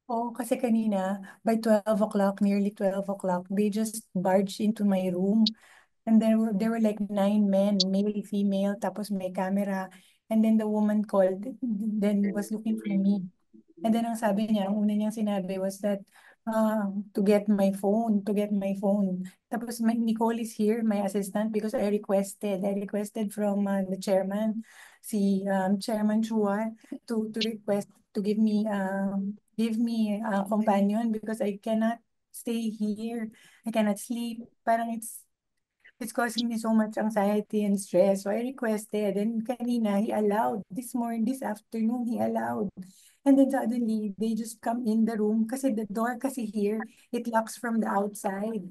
Oh, kasi kanina, by 12 o'clock, nearly 12 o'clock, they just barged into my room. And there were like 9 men, male, female, tapos may camera. And then the woman called, then was looking for me. And then ang sabi niya, ang una niyang sinabi was that, to get my phone. Tapos Nicole is here, my assistant, because I requested from the chairman, si Chairman Chua, to request to give me a companion because I cannot stay here. I cannot sleep. Parang it's causing me so much anxiety and stress. So I requested, and kanina he allowed. This afternoon, he allowed. And then suddenly, they just come in the room kasi the door kasi here, it locks from the outside.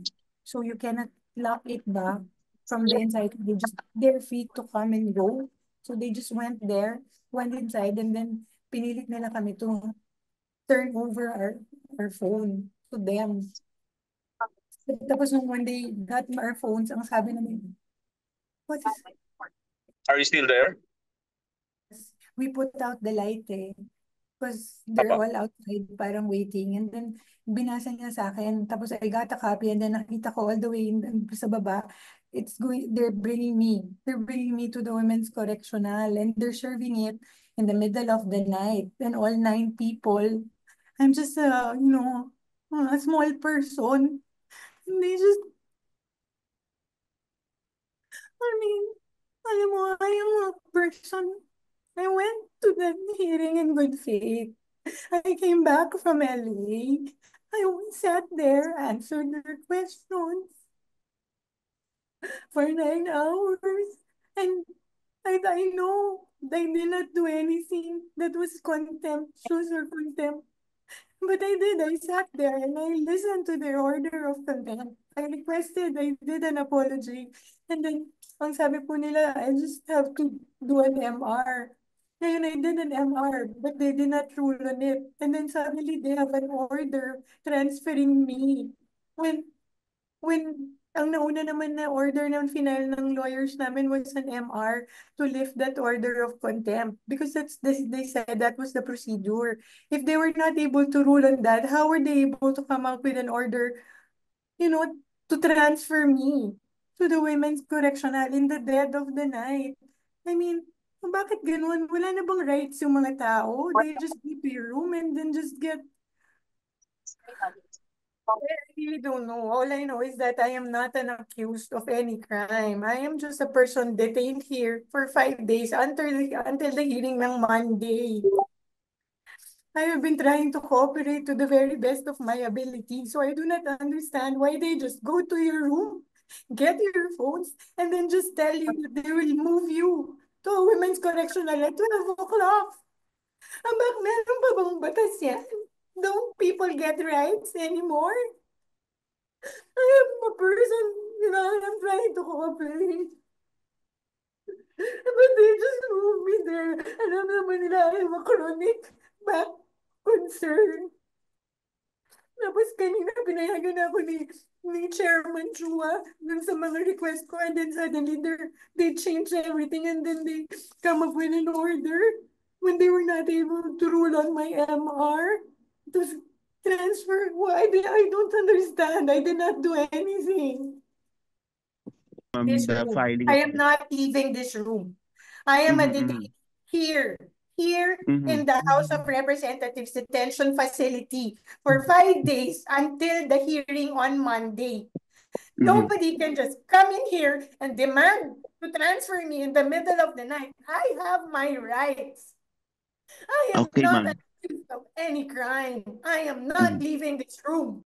So you cannot lock it back from the inside. They're free to come and go. So they just went inside, and then pinilit nila kami to turn over our phone to them. Tapos nung when they got our phones, ang sabi namin, what is Are you still there? this? We put out the light because they're Apa. all outside parang waiting. And then binasa niya sa akin. Tapos I got a copy and then nakita ko all the way sa baba. They're bringing me to the women's correctional and they're serving it in the middle of the night. And all 9 people. I'm just a small person. And they just, I mean, alam mo, I am a person. I went to that hearing in good faith. I came back from LA. I sat there, answered their questions for 9 hours. And I know I did not do anything that was contemptuous or contempt. But I did. I sat there and I listened to their order of contempt. I did an apology. And then, ang sabi po nila, I just have to do an MR. And I did an MR, but they did not rule on it. And then suddenly they have an order transferring me. When ang nauna naman na order ng final ng lawyers namin was an MR to lift that order of contempt because they said that was the procedure. If they were not able to rule on that, how were they able to come up with an order, you know, to transfer me to the women's correctional in the dead of the night? I mean, bakit ganun? Wala na bang rights yung mga tao? They just keep your room and then just get I really don't know. All I know is that I am not an accused of any crime. I am just a person detained here for 5 days until the hearing ng Monday. I have been trying to cooperate to the very best of my ability, so I do not understand why they just go to your room, get your phones, and then just tell you that they will move you to a women's correctional at 12 o'clock. Meron pa bang batas yan? Don't people get rights anymore? I am a person, I'm trying to cooperate. But they just move me there. Alam naman nila, I have a chronic back concern. Tapos kanina, pinayagan ako ni Chairman Chua dun sa mga request ko. And then suddenly, they change everything and then they come up with an order when they were not able to rule on my MR. To transfer. Why? I don't understand. I did not do anything. This The room. filing I of. am not leaving this room. I am a Mhm, detainee here, here in mhm, the House of Representatives detention facility for 5 days until the hearing on Monday. mhm. Nobody can just come in here and demand to transfer me in the middle of the night. I have my rights. I am Okay, not ma'am. accused of any crime. I am not Mhm. leaving this room.